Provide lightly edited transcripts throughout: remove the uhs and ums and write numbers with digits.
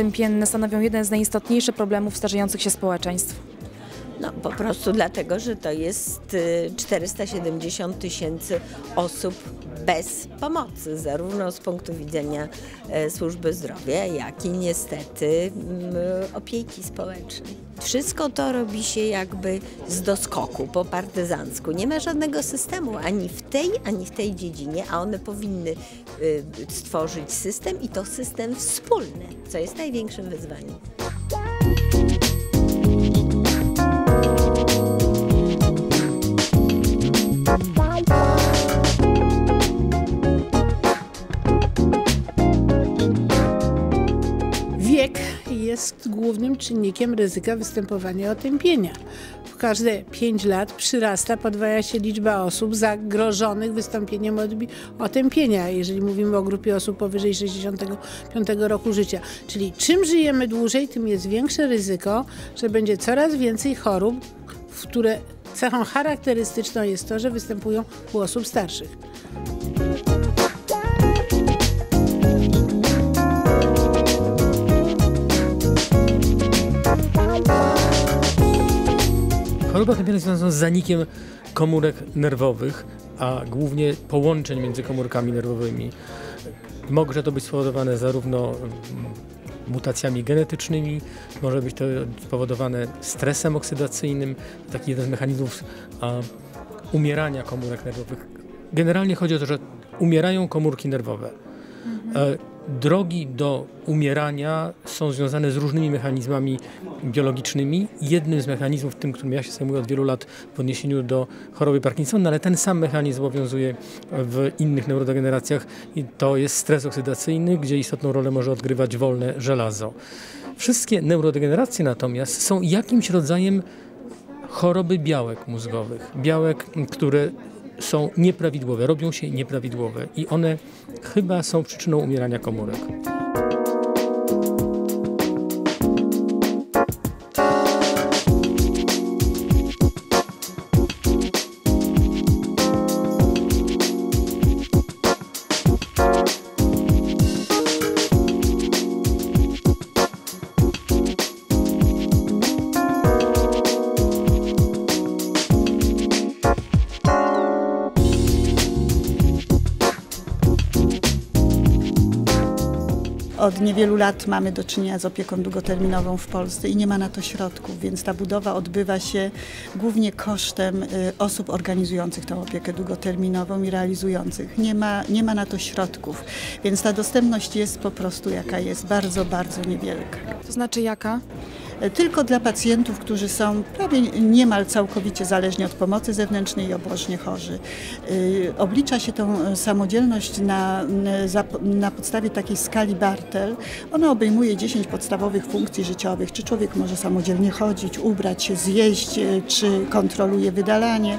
otępienne stanowią jeden z najistotniejszych problemów starzejących się społeczeństw? No, po prostu dlatego, że to jest 470 000 osób bez pomocy, zarówno z punktu widzenia służby zdrowia, jak i niestety opieki społecznej. Wszystko to robi się jakby z doskoku, po partyzancku. Nie ma żadnego systemu ani w tej dziedzinie, a one powinny stworzyć system i to system wspólny, co jest największym wyzwaniem. Wiek jest głównym czynnikiem ryzyka występowania otępienia. W każde 5 lat przyrasta, podwaja się liczba osób zagrożonych wystąpieniem otępienia, jeżeli mówimy o grupie osób powyżej 65 roku życia. Czyli czym żyjemy dłużej, tym jest większe ryzyko, że będzie coraz więcej chorób, w które cechą charakterystyczną jest to, że występują u osób starszych. Choroba otępienia jest związana z zanikiem komórek nerwowych, a głównie połączeń między komórkami nerwowymi. Może to być spowodowane zarówno mutacjami genetycznymi, może być to spowodowane stresem oksydacyjnym, taki jeden z mechanizmów umierania komórek nerwowych. Generalnie chodzi o to, że umierają komórki nerwowe. Drogi do umierania są związane z różnymi mechanizmami biologicznymi. Jednym z mechanizmów, tym, którym ja się zajmuję od wielu lat w odniesieniu do choroby Parkinsona, ale ten sam mechanizm obowiązuje w innych neurodegeneracjach i to jest stres oksydacyjny, gdzie istotną rolę może odgrywać wolne żelazo. Wszystkie neurodegeneracje natomiast są jakimś rodzajem choroby białek mózgowych. Białek, które są nieprawidłowe, robią się nieprawidłowe i one chyba są przyczyną umierania komórek. Od niewielu lat mamy do czynienia z opieką długoterminową w Polsce i nie ma na to środków, więc ta budowa odbywa się głównie kosztem osób organizujących tę opiekę długoterminową i realizujących. Nie ma na to środków, więc ta dostępność jest po prostu jaka jest, bardzo, bardzo niewielka. To znaczy jaka? Tylko dla pacjentów, którzy są prawie niemal całkowicie zależni od pomocy zewnętrznej i obożnie chorzy. Oblicza się tę samodzielność na podstawie takiej skali Bartel. Ona obejmuje 10 podstawowych funkcji życiowych, czy człowiek może samodzielnie chodzić, ubrać się, zjeść, czy kontroluje wydalanie.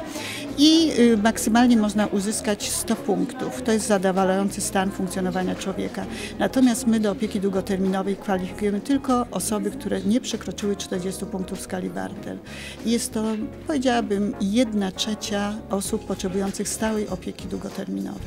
I maksymalnie można uzyskać 100 punktów. To jest zadowalający stan funkcjonowania człowieka. Natomiast my do opieki długoterminowej kwalifikujemy tylko osoby, które nie przekroczyły 40 punktów w skali Bartel. Jest to, powiedziałabym, 1/3 osób potrzebujących stałej opieki długoterminowej.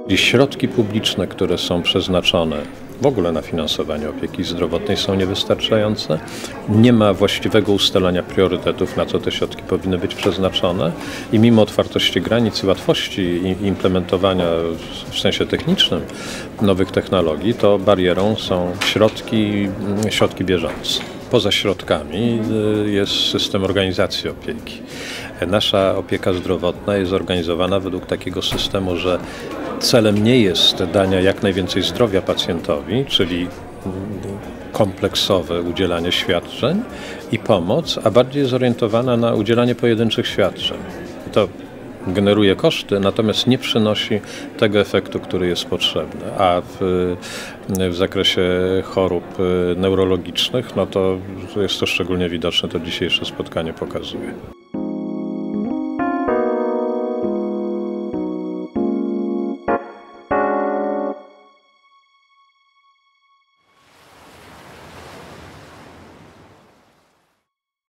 I środki publiczne, które są przeznaczone w ogóle na finansowanie opieki zdrowotnej, są niewystarczające. Nie ma właściwego ustalania priorytetów, na co te środki powinny być przeznaczone i mimo otwartości granic i łatwości implementowania w sensie technicznym nowych technologii, to barierą są środki bieżące. poza środkami jest system organizacji opieki. Nasza opieka zdrowotna jest zorganizowana według takiego systemu, że celem nie jest dania jak najwięcej zdrowia pacjentowi, czyli kompleksowe udzielanie świadczeń i pomoc, a bardziej zorientowana na udzielanie pojedynczych świadczeń. To generuje koszty, natomiast nie przynosi tego efektu, który jest potrzebny. A w zakresie chorób neurologicznych, no to jest to szczególnie widoczne, to dzisiejsze spotkanie pokazuje.